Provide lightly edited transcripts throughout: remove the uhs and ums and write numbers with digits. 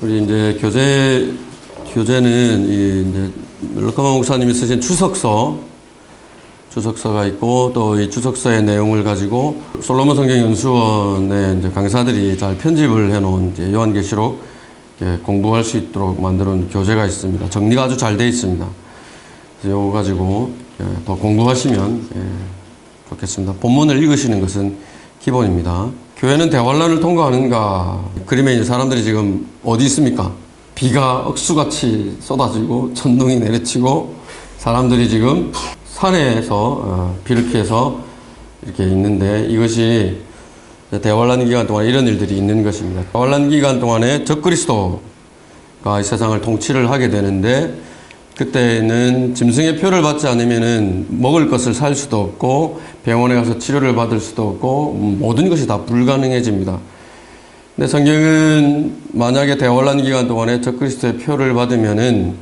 우리 이제 교재는 이제 르카마 목사님이 쓰신 주석서가 있고, 또 이 주석서의 내용을 가지고 솔로몬 성경 연수원의 이제 강사들이 잘 편집을 해놓은 이제 요한계시록 공부할 수 있도록 만들어놓은 교재가 있습니다. 정리가 아주 잘 되어 있습니다. 그래서 이거 가지고 더 공부하시면 좋겠습니다. 본문을 읽으시는 것은 기본입니다. 교회는 대환란을 통과하는가? 그림에 이제 사람들이 지금 어디 있습니까? 비가 억수같이 쏟아지고 천둥이 내리치고 사람들이 지금 산에서 비를 피해서 이렇게 있는데, 이것이 대환란 기간 동안에 이런 일들이 있는 것입니다. 대환란 기간 동안에 적그리스도가 이 세상을 통치를 하게 되는데, 그때는 짐승의 표를 받지 않으면은 먹을 것을 살 수도 없고 병원에 가서 치료를 받을 수도 없고 모든 것이 다 불가능해집니다. 근데 성경은 만약에 대환란 기간 동안에 적그리스도의 표를 받으면은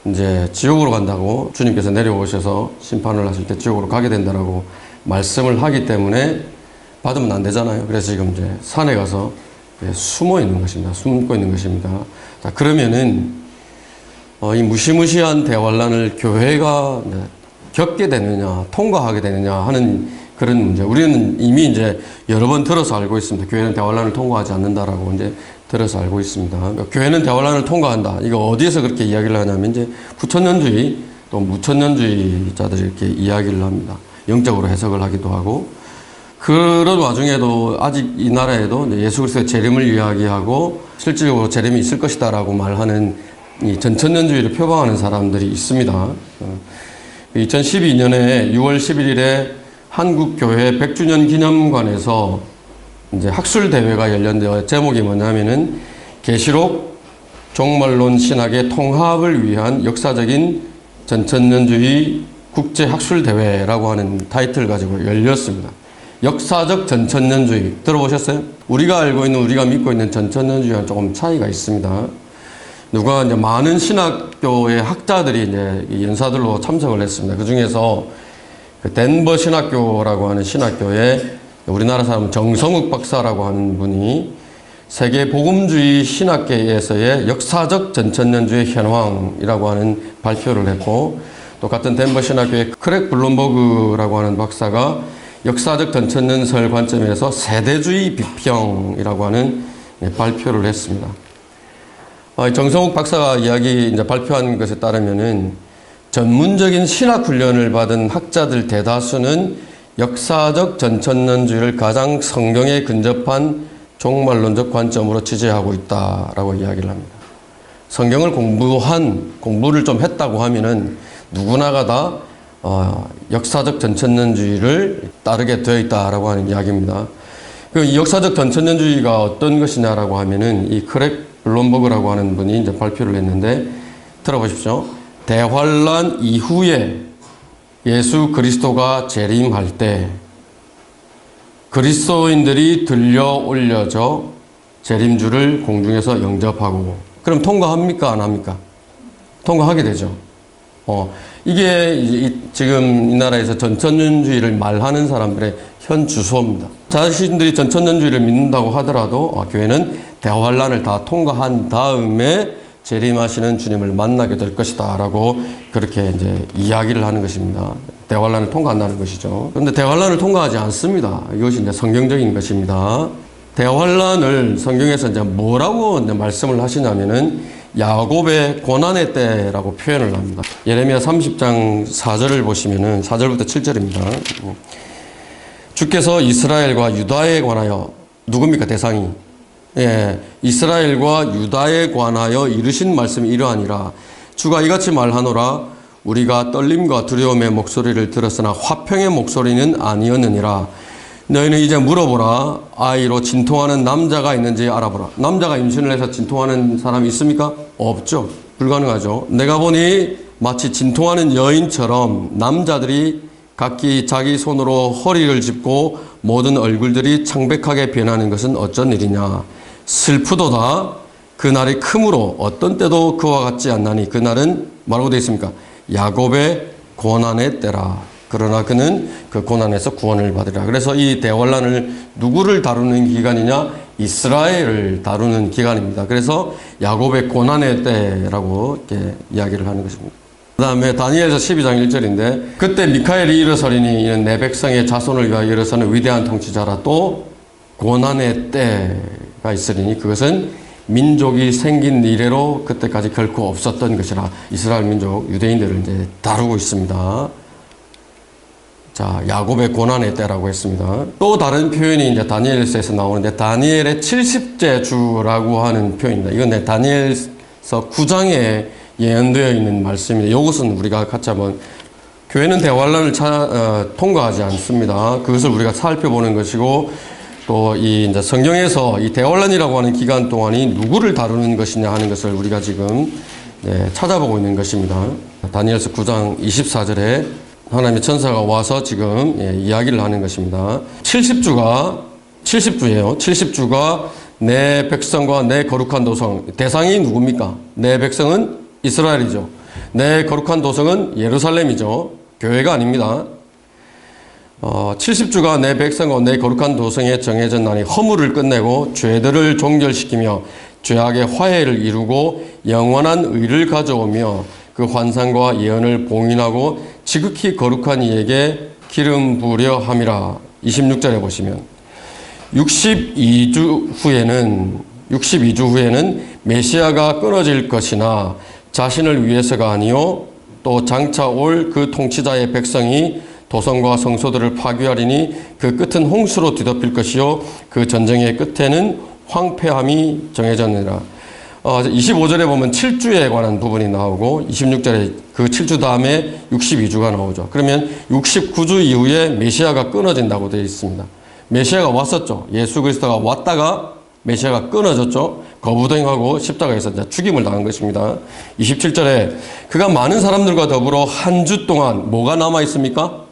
이제 지옥으로 간다고, 주님께서 내려오셔서 심판을 하실 때 지옥으로 가게 된다라고 말씀을 하기 때문에 받으면 안 되잖아요. 그래서 지금 이제 산에 가서 숨고 있는 것입니다. 자, 그러면은 이 무시무시한 대환란을 교회가 겪게 되느냐, 통과하게 되느냐 하는 그런 문제. 우리는 이미 이제 여러 번 들어서 알고 있습니다. 교회는 대환란을 통과하지 않는다라고 이제 들어서 알고 있습니다. 교회는 대환란을 통과한다. 이거 어디에서 그렇게 이야기를 하냐면 이제 후천년주의 또 무천년주의자들이 이렇게 이야기를 합니다. 영적으로 해석을 하기도 하고, 그런 와중에도 아직 이 나라에도 예수 그리스도의 재림을 이야기하고 실질적으로 재림이 있을 것이다라고 말하는 이 전천년주의를 표방하는 사람들이 있습니다. 2012년에 6월 11일에 한국교회 100주년 기념관에서 이제 학술 대회가 열렸는데요. 제목이 뭐냐면은 계시록 종말론 신학의 통합을 위한 역사적인 전천년주의 국제 학술 대회라고 하는 타이틀을 가지고 열렸습니다. 역사적 전천년주의 들어보셨어요? 우리가 믿고 있는 전천년주의와는 조금 차이가 있습니다. 누가 이제 많은 신학교의 학자들이 이제 연사들로 참석을 했습니다. 그 중에서 덴버 신학교라고 하는 신학교에 우리나라 사람 정성욱 박사라고 하는 분이 세계 복음주의 신학계에서의 역사적 전천년주의 현황이라고 하는 발표를 했고, 또 같은 덴버 신학교의 크랙 블룸버그라고 하는 박사가 역사적 전천년설 관점에서 세대주의 비평이라고 하는 발표를 했습니다. 정성욱 박사가 이제 발표한 것에 따르면은 전문적인 신학 훈련을 받은 학자들 대다수는 역사적 전천년주의를 가장 성경에 근접한 종말론적 관점으로 지지하고 있다라고 이야기를 합니다. 성경을 공부를 좀 했다고 하면은 누구나가 다 역사적 전천년주의를 따르게 되어 있다라고 하는 이야기입니다. 이 역사적 전천년주의가 어떤 것이냐라고 하면은 이 크랙 블룸버그라고 하는 분이 이제 발표를 했는데, 들어보십시오. 대환란 이후에 예수 그리스도가 재림할 때 그리스도인들이 들려 올려져 재림주를 공중에서 영접하고, 그럼 통과합니까? 안 합니까? 통과하게 되죠. 이게 지금 이 나라에서 전천년주의를 말하는 사람들의 현 주소입니다. 자신들이 전천년주의를 믿는다고 하더라도 교회는 대환란을 다 통과한 다음에 재림하시는 주님을 만나게 될 것이다 라고 그렇게 이제 이야기를 하는 것입니다. 대환란을 통과한다는 것이죠. 그런데 대환란을 통과하지 않습니다. 이것이 이제 성경적인 것입니다. 대환란을 성경에서 이제 뭐라고 이제 말씀을 하시냐면은 야곱의 고난의 때라고 표현을 합니다. 예레미야 30장 4절을 보시면은 4절부터 7절입니다. 주께서 이스라엘과 유다에 관하여, 누굽니까 대상이? 이스라엘과 유다에 관하여 이르신 말씀이 이러하니라. 주가 이같이 말하노라. 우리가 떨림과 두려움의 목소리를 들었으나 화평의 목소리는 아니었느니라. 너희는 이제 물어보라. 아이로 진통하는 남자가 있는지 알아보라. 남자가 임신을 해서 진통하는 사람이 있습니까? 없죠. 불가능하죠. 내가 보니 마치 진통하는 여인처럼 남자들이 각기 자기 손으로 허리를 짚고 모든 얼굴들이 창백하게 변하는 것은 어쩐 일이냐. 슬프도다. 그날이 크므로 어떤 때도 그와 같지 않나니. 그날은 뭐라고 되어 있습니까? 야곱의 고난의 때라. 그러나 그는 그 고난에서 구원을 받으리라. 그래서 이 대환란을 누구를 다루는 기간이냐? 이스라엘을 다루는 기간입니다. 그래서 야곱의 고난의 때라고 이렇게 이야기를 하는 것입니다. 그 다음에 다니엘서 12장 1절인데 그때 미카엘이 일어서리니 이는 내 백성의 자손을 위하여 일어서는 위대한 통치자라. 또 고난의 때가 있으리니 그것은 민족이 생긴 이래로 그때까지 결코 없었던 것이라. 이스라엘 민족 유대인들을 이제 다루고 있습니다. 자, 야곱의 고난의 때라고 했습니다. 또 다른 표현이 이제 다니엘서에서 나오는데 다니엘의 70째 주라고 하는 표현입니다. 이건 다니엘서 9장에 예언되어 있는 말씀입니다. 이것은 우리가 같이 한번 교회는 대환란을 통과하지 않습니다. 그것을 우리가 살펴보는 것이고 또 이 이제 성경에서 이 대환란이라고 하는 기간 동안이 누구를 다루는 것이냐 하는 것을 우리가 지금 찾아보고 있는 것입니다. 다니엘서 9장 24절에 하나님의 천사가 와서 지금 이야기를 하는 것입니다. 70주예요. 70주가 내 백성과 내 거룩한 도성. 대상이 누굽니까? 내 백성은 이스라엘이죠. 내 거룩한 도성은 예루살렘이죠. 교회가 아닙니다. 70주가 내 백성과 내 거룩한 도성에 정해진 날이 허물을 끝내고 죄들을 종결시키며 죄악의 화해를 이루고 영원한 의를 가져오며 그 환상과 예언을 봉인하고 지극히 거룩한 이에게 기름 부으려 함이라. 26절에 보시면 62주 후에는 메시아가 끊어질 것이나 자신을 위해서가 아니요 또 장차 올 그 통치자의 백성이 도성과 성소들을 파괴하리니 그 끝은 홍수로 뒤덮일 것이요 그 전쟁의 끝에는 황폐함이 정해졌느니라. 25절에 보면 7주에 관한 부분이 나오고 26절에 그 7주 다음에 62주가 나오죠. 그러면 69주 이후에 메시아가 끊어진다고 되어 있습니다. 메시아가 왔었죠. 예수 그리스도가 왔다가 메시아가 끊어졌죠. 거부당하고 십자가에서 죽임을 당한 것입니다. 27절에 그가 많은 사람들과 더불어 한 주 동안 뭐가 남아 있습니까?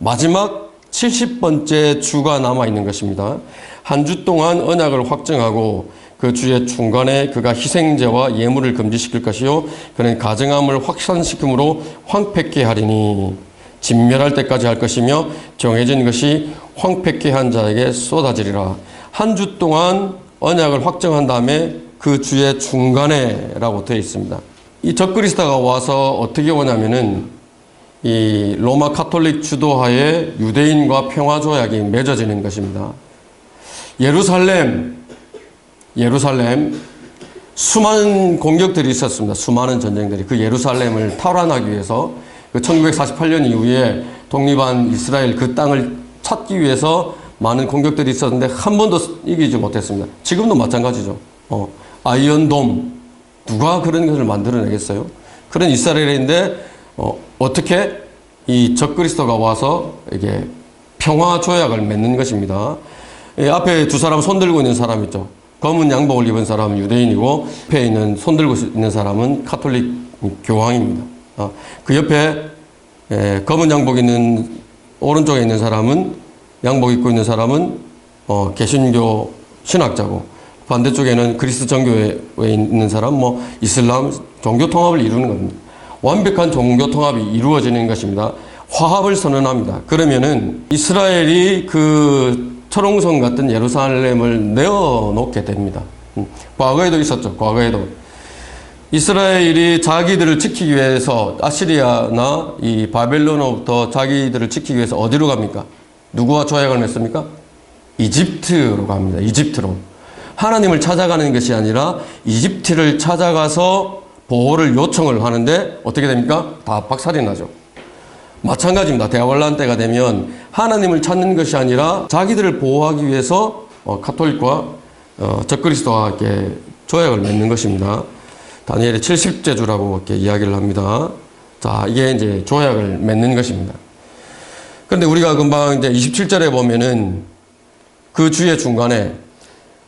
마지막 70번째 주가 남아 있는 것입니다. 한 주 동안 언약을 확정하고 그 주의 중간에 그가 희생제와 예물을 금지시킬 것이요 그는 가증함을 확산시킴으로 황폐케 하리니 진멸할 때까지 할 것이며 정해진 것이 황폐케 한 자에게 쏟아지리라. 한 주 동안 언약을 확정한 다음에 그 주의 중간에라고 되어 있습니다. 이 적그리스도가 와서 어떻게 오냐면은 이 로마 카톨릭 주도하에 유대인과 평화조약이 맺어지는 것입니다. 예루살렘 수많은 공격들이 있었습니다. 수많은 전쟁들이 그 예루살렘을 탈환하기 위해서 그 1948년 이후에 독립한 이스라엘 그 땅을 찾기 위해서 많은 공격들이 있었는데 한 번도 이기지 못했습니다. 지금도 마찬가지죠. 아이언돔 누가 그런 것을 만들어내겠어요? 그런 이스라엘인데 어떻게 이 적그리스도가 와서 이게 평화 조약을 맺는 것입니다. 앞에 두 사람 손들고 있는 사람 있죠. 검은 양복을 입은 사람은 유대인이고 옆에 있는 손들고 있는 사람은 카톨릭 교황입니다. 그 옆에 검은 양복 있는 오른쪽에 있는 사람은 양복 입고 있는 사람은 개신교 신학자고 반대쪽에는 그리스 정교에 있는 사람 이슬람 종교 통합을 이루는 겁니다. 완벽한 종교 통합이 이루어지는 것입니다. 화합을 선언합니다. 그러면은 이스라엘이 그 철옹성 같은 예루살렘을 내어놓게 됩니다. 과거에도 있었죠. 과거에도 이스라엘이 자기들을 지키기 위해서 아시리아나 이 바벨론으로부터 자기들을 지키기 위해서 어디로 갑니까? 누구와 조약을 맺습니까? 이집트로 갑니다. 이집트로. 하나님을 찾아가는 것이 아니라 이집트를 찾아가서 보호를 요청을 하는데 어떻게 됩니까? 다 박살이 나죠. 마찬가지입니다. 대환란 때가 되면 하나님을 찾는 것이 아니라 자기들을 보호하기 위해서 카톨릭과 적그리스도와 이렇게 조약을 맺는 것입니다. 다니엘의 70째 주라고 이렇게 이야기를 합니다. 자, 이게 이제 조약을 맺는 것입니다. 그런데 우리가 금방 이제 27절에 보면은 그 주의 중간에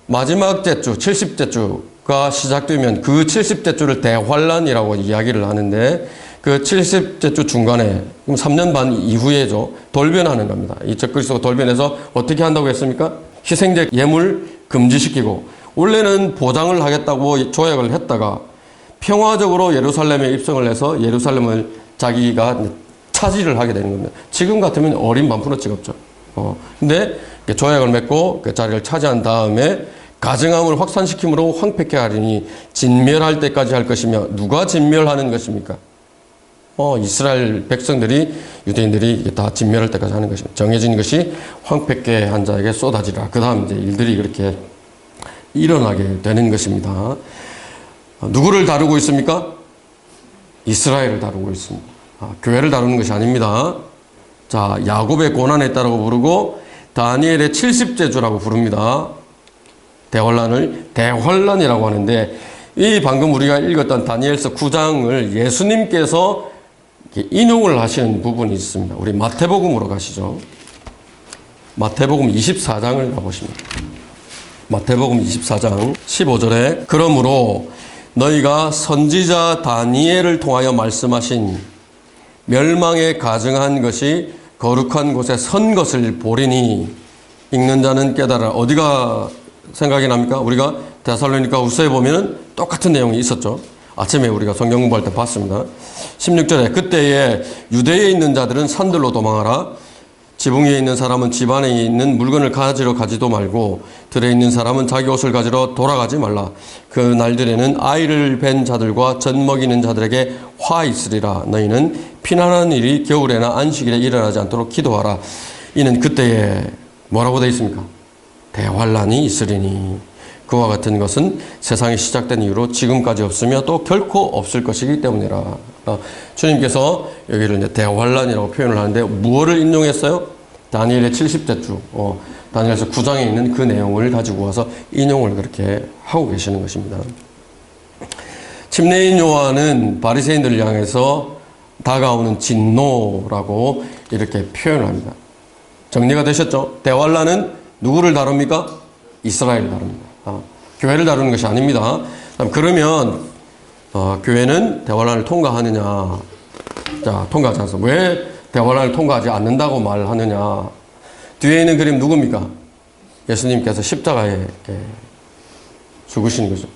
마지막 제주, 70째 주가 시작되면 그 70째 주를 대환란이라고 이야기를 하는데 그 70째 주 중간에 3년 반 이후에죠. 돌변하는 겁니다. 이 적그리스도가 돌변해서 어떻게 한다고 했습니까? 희생제 예물 금지시키고 원래는 보장을 하겠다고 조약을 했다가 평화적으로 예루살렘에 입성을 해서 예루살렘을 자기가 차지를 하게 되는 겁니다. 지금 같으면 어린 반푼어 찍었죠. 근데 조약을 맺고 그 자리를 차지한 다음에 가증함을 확산시킴으로 황폐케 하리니 진멸할 때까지 할 것이며 누가 진멸하는 것입니까? 이스라엘 백성들이 유대인들이 다 진멸할 때까지 하는 것입니다. 정해진 것이 황폐케 한 자에게 쏟아지라. 그 다음 이제 일들이 그렇게 일어나게 되는 것입니다. 누구를 다루고 있습니까? 이스라엘을 다루고 있습니다. 교회를 다루는 것이 아닙니다. 자, 야곱의 고난했다라고 부르고 다니엘의 70제주라고 부릅니다. 대환란을 대환란이라고 하는데, 이 방금 우리가 읽었던 다니엘서 9장을 예수님께서 인용을 하시는 부분이 있습니다. 우리 마태복음으로 가시죠. 마태복음 24장을 가보십니다. 마태복음 24장 15절에 그러므로 너희가 선지자 다니엘을 통하여 말씀하신 멸망에 가증한 것이 거룩한 곳에 선 것을 보리니 읽는 자는 깨달아. 어디가 생각이 납니까? 우리가 데살로니가 후서에 보면 똑같은 내용이 있었죠. 아침에 우리가 성경 공부할 때 봤습니다. 16절에 그때에 유대에 있는 자들은 산들로 도망하라. 지붕 위에 있는 사람은 집 안에 있는 물건을 가지러 가지도 말고 들에 있는 사람은 자기 옷을 가지러 돌아가지 말라. 그 날들에는 아이를 뵌 자들과 젖 먹이는 자들에게 화 있으리라. 너희는 피난하는 일이 겨울에나 안식일에 일어나지 않도록 기도하라. 이는 그때에 뭐라고 되어 있습니까? 대환란이 있으리니 그와 같은 것은 세상이 시작된 이후로 지금까지 없으며 또 결코 없을 것이기 때문이라. 주님께서 여기를 이제 대환란이라고 표현을 하는데 무엇을 인용했어요? 다니엘의 70제주, 다니엘서 9장에 있는 그 내용을 가지고 와서 인용을 그렇게 하고 계시는 것입니다. 침례인 요한은 바리새인들을 향해서 다가오는 진노라고 이렇게 표현을 합니다. 정리가 되셨죠? 대환란은 누구를 다룹니까? 이스라엘을 다룹니다. 교회를 다루는 것이 아닙니다. 그러면 교회는 대환란을 통과하느냐? 자, 통과하지 않습니다. 왜 대환란을 통과하지 않는다고 말하느냐? 뒤에 있는 그림 누굽니까? 예수님께서 십자가에 죽으신 거죠.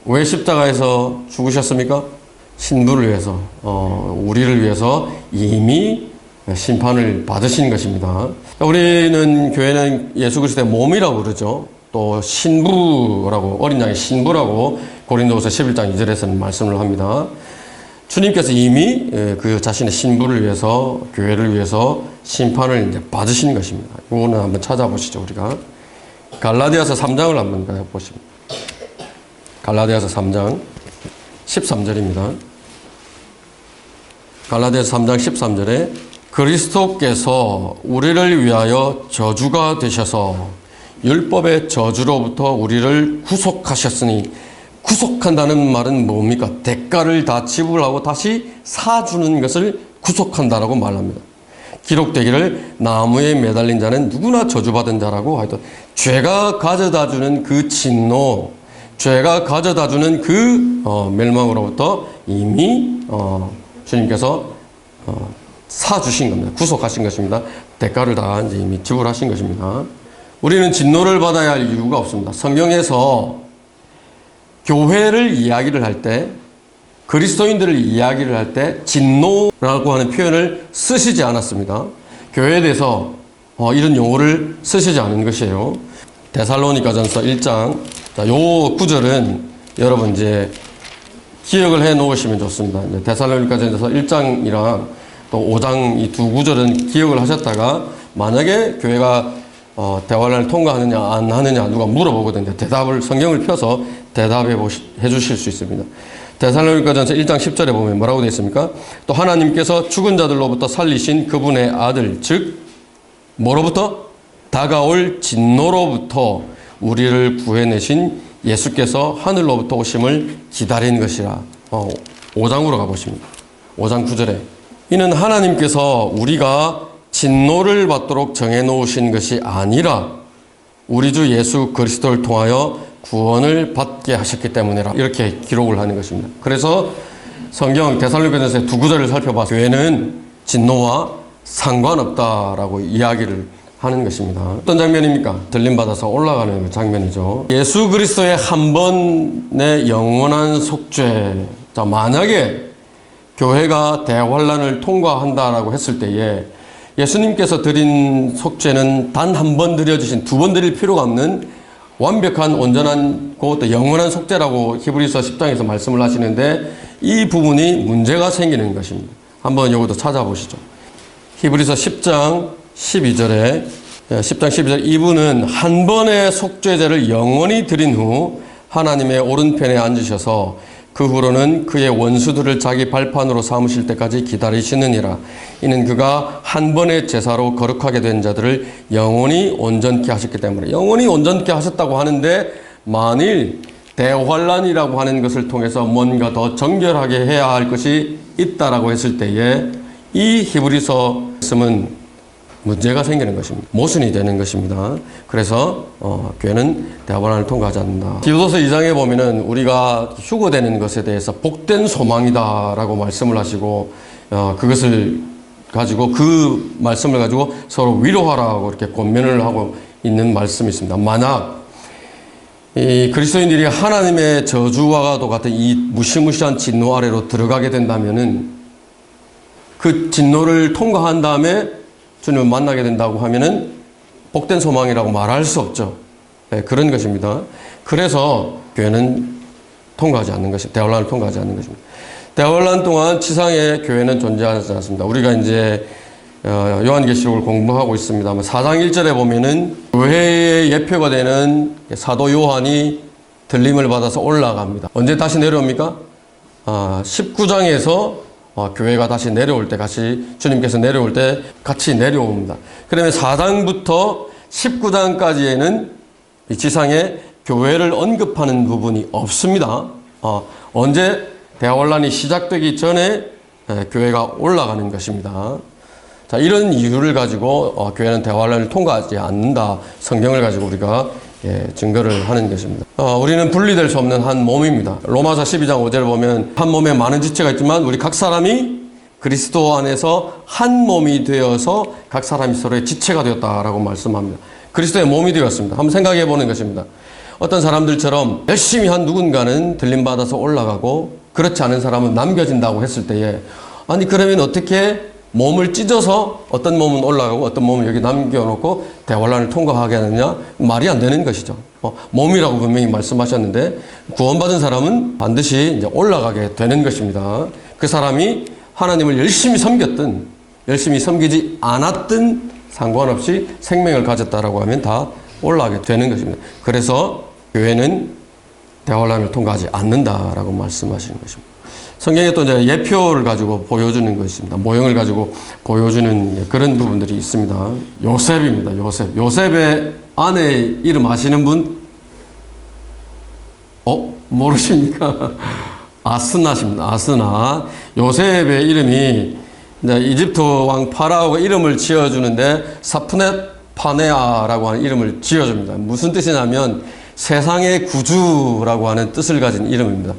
왜 십자가에서 죽으셨습니까? 신부를 위해서, 우리를 위해서 이미 심판을 받으신 것입니다. 우리는 교회는 예수 그리스도의 몸이라고 그러죠. 또 신부라고, 어린 양의 신부라고 고린도후서 11장 2절에서는 말씀을 합니다. 주님께서 이미 그 자신의 신부를 위해서, 교회를 위해서 심판을 이제 받으신 것입니다. 이거는 한번 찾아보시죠, 우리가. 갈라디아서 3장을 한번 보십니다. 갈라디아서 3장 13절입니다. 갈라디아서 3장 13절에 그리스도께서 우리를 위하여 저주가 되셔서 율법의 저주로부터 우리를 구속하셨으니, 구속한다는 말은 뭡니까? 대가를 다 지불하고 다시 사주는 것을 구속한다라고 말합니다. 기록되기를 나무에 매달린 자는 누구나 저주받은 자라고 하여튼 죄가 가져다주는 그 진노, 죄가 가져다주는 그 멸망으로부터 이미 주님께서 사주신 겁니다. 구속하신 것입니다. 대가를 다 이제 이미 지불하신 것입니다. 우리는 진노를 받아야 할 이유가 없습니다. 성경에서 교회를 이야기를 할 때, 그리스도인들을 이야기를 할 때 진노라고 하는 표현을 쓰시지 않았습니다. 교회에 대해서 이런 용어를 쓰시지 않은 것이에요. 데살로니가전서 1장, 자, 요 구절은 여러분 이제 기억을 해 놓으시면 좋습니다. 데살로니가전서 1장이랑 또 5장 이 두 구절은 기억을 하셨다가 만약에 교회가 대환란을 통과하느냐 안 하느냐 누가 물어보거든요. 대답을 성경을 펴서 대답해 주실 수 있습니다. 데살로니가전서 1장 10절에 보면 뭐라고 되어 있습니까? 또 하나님께서 죽은 자들로부터 살리신 그분의 아들, 즉 뭐로부터? 다가올 진노로부터 우리를 구해내신 예수께서 하늘로부터 오심을 기다린 것이라. 5장으로 가보십니다. 5장 9절에 이는 하나님께서 우리가 진노를 받도록 정해놓으신 것이 아니라 우리 주 예수 그리스도를 통하여 구원을 받게 하셨기 때문이라, 이렇게 기록을 하는 것입니다. 그래서 성경 데살로니가전서의 두 구절을 살펴봐 교회는 진노와 상관없다라고 이야기를 하는 것입니다. 어떤 장면입니까? 들림받아서 올라가는 장면이죠. 예수 그리스도의 한 번의 영원한 속죄. 자, 만약에 교회가 대환란을 통과한다라고 했을 때에 예수님께서 드린 속죄는 단 한 번 드려주신, 두 번 드릴 필요가 없는 완벽한 온전한 또 영원한 속죄라고 히브리서 10장에서 말씀을 하시는데, 이 부분이 문제가 생기는 것입니다. 한번 이것도 찾아보시죠. 히브리서 10장 12절에 10장 12절, 이분은 한 번의 속죄제를 영원히 드린 후 하나님의 오른편에 앉으셔서 그 후로는 그의 원수들을 자기 발판으로 삼으실 때까지 기다리시느니라. 이는 그가 한 번의 제사로 거룩하게 된 자들을 영원히 온전케 하셨기 때문에. 영원히 온전케 하셨다고 하는데, 만일 대환란이라고 하는 것을 통해서 뭔가 더 정결하게 해야 할 것이 있다라고 했을 때에 이 히브리서 말씀은 문제가 생기는 것입니다. 모순이 되는 것입니다. 그래서 교회는 대환란을 통과하지 않는다. 디도서 2장에 보면은 우리가 휴거되는 것에 대해서 복된 소망이다라고 말씀을 하시고, 그것을 가지고, 그 말씀을 가지고 서로 위로하라고 이렇게 권면을 하고 있는 말씀이 있습니다. 만약 이 그리스도인들이 하나님의 저주와도 같은 이 무시무시한 진노 아래로 들어가게 된다면은, 그 진노를 통과한 다음에 주님을 만나게 된다고 하면은 복된 소망이라고 말할 수 없죠. 네, 그런 것입니다. 그래서 교회는 통과하지 않는 것입니다. 대환란을 통과하지 않는 것입니다. 대환란 동안 지상에 교회는 존재하지 않습니다. 우리가 이제 요한계시록을 공부하고 있습니다만 4장 1절에 보면은 교회의 예표가 되는 사도 요한이 들림을 받아서 올라갑니다. 언제 다시 내려옵니까? 19장에서 교회가 다시 내려올 때, 같이 주님께서 내려올 때 같이 내려옵니다. 그러면 4장부터 19장까지에는 이 지상에 교회를 언급하는 부분이 없습니다. 언제 대환란이 시작되기 전에 교회가 올라가는 것입니다. 자, 이런 이유를 가지고 교회는 대환란을 통과하지 않는다. 성경을 가지고 우리가 증거를 하는 것입니다. 우리는 분리될 수 없는 한 몸입니다. 로마서 12장 5절을 보면 한 몸에 많은 지체가 있지만 우리 각 사람이 그리스도 안에서 한 몸이 되어서 각 사람이 서로의 지체가 되었다라고 말씀합니다. 그리스도의 몸이 되었습니다. 한번 생각해 보는 것입니다. 어떤 사람들처럼 열심히 한 누군가는 들림받아서 올라가고 그렇지 않은 사람은 남겨진다고 했을 때에, 아니 그러면 어떻게 몸을 찢어서 어떤 몸은 올라가고 어떤 몸은 여기 남겨놓고 대환란을 통과하게 하느냐? 말이 안 되는 것이죠. 몸이라고 분명히 말씀하셨는데, 구원받은 사람은 반드시 이제 올라가게 되는 것입니다. 그 사람이 하나님을 열심히 섬겼든 열심히 섬기지 않았든 상관없이 생명을 가졌다라고 하면 다 올라가게 되는 것입니다. 그래서 교회는 대환란을 통과하지 않는다라고 말씀하시는 것입니다. 성경에 또 이제 예표를 가지고 보여주는 것입니다. 모형을 가지고 보여주는 그런 부분들이 있습니다. 요셉입니다. 요셉. 요셉의 아내 이름 아시는 분? 모르십니까? 아스나십니다. 아스나. 요셉의 이름이 이제 이집트 왕 파라오가 이름을 지어주는데 사프넷 파네아라고 하는 이름을 지어줍니다. 무슨 뜻이냐면 세상의 구주라고 하는 뜻을 가진 이름입니다.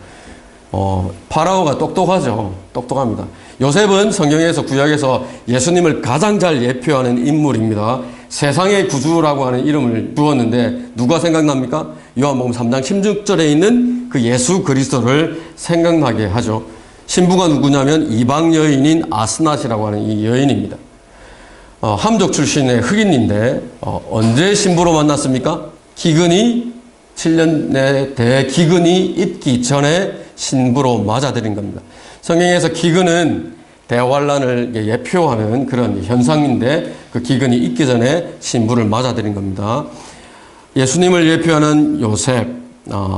파라오가 똑똑하죠. 똑똑합니다. 요셉은 성경에서 구약에서 예수님을 가장 잘 예표하는 인물입니다. 세상의 구주라고 하는 이름을 주었는데 누가 생각납니까? 요한복음 3장 16절에 있는 그 예수 그리스도를 생각나게 하죠. 신부가 누구냐면 이방 여인인 아스낫이라고 하는 이 여인입니다. 함족 출신의 흑인인데 언제 신부로 만났습니까? 기근이 7년의 대기근이 있기 전에 신부로 맞아들인 겁니다. 성경에서 기근은 대환란을 예표하는 그런 현상인데, 그 기근이 있기 전에 신부를 맞아들인 겁니다. 예수님을 예표하는 요셉,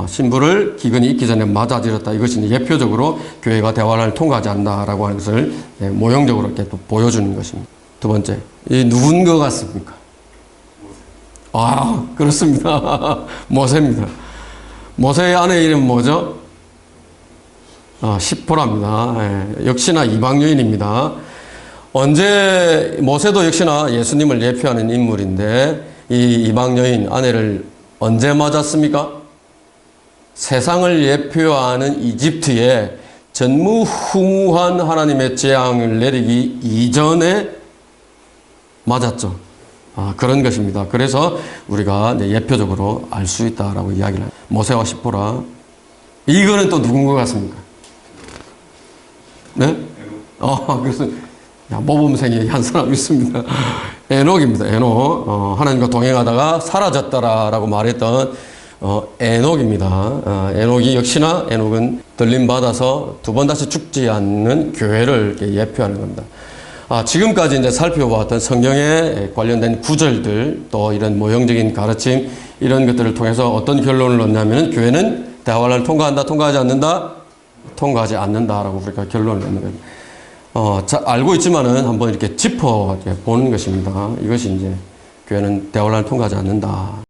신부를 기근이 있기 전에 맞아들였다. 이것이 예표적으로 교회가 대환란을 통과하지 않는다라고 하는 것을 모형적으로 이렇게 또 보여주는 것입니다. 두 번째, 이 누군 것 같습니까? 그렇습니다. 모세입니다. 모세의 아내 이름 뭐죠? 시포라입니다. 역시나 이방 여인입니다. 언제 모세도 역시나 예수님을 예표하는 인물인데, 이 이방 여인 아내를 언제 맞았습니까? 세상을 예표하는 이집트에 전무후무한 하나님의 재앙을 내리기 이전에 맞았죠. 그런 것입니다. 그래서 우리가 예표적으로 알 수 있다라고 이야기를 합니다. 모세와 시포라. 이거는 또 누군 것 같습니까? 네? 그래서 야, 모범생이 한 사람 있습니다. 에녹입니다. 에녹. 하나님과 동행하다가 사라졌다라고 말했던 에녹입니다. 에녹이 역시나 에녹은 들림 받아서 두 번 다시 죽지 않는 교회를 이렇게 예표하는 겁니다. 지금까지 이제 살펴보았던 성경에 관련된 구절들 또 이런 모형적인 가르침 이런 것들을 통해서 어떤 결론을 얻냐면은 교회는 대화를 통과한다, 통과하지 않는다, 통과하지 않는다라고 우리가 결론을 얻는 거예요. 알고 있지만은 한번 이렇게 짚어 보는 것입니다. 이것이 이제 교회는 대화를 통과하지 않는다.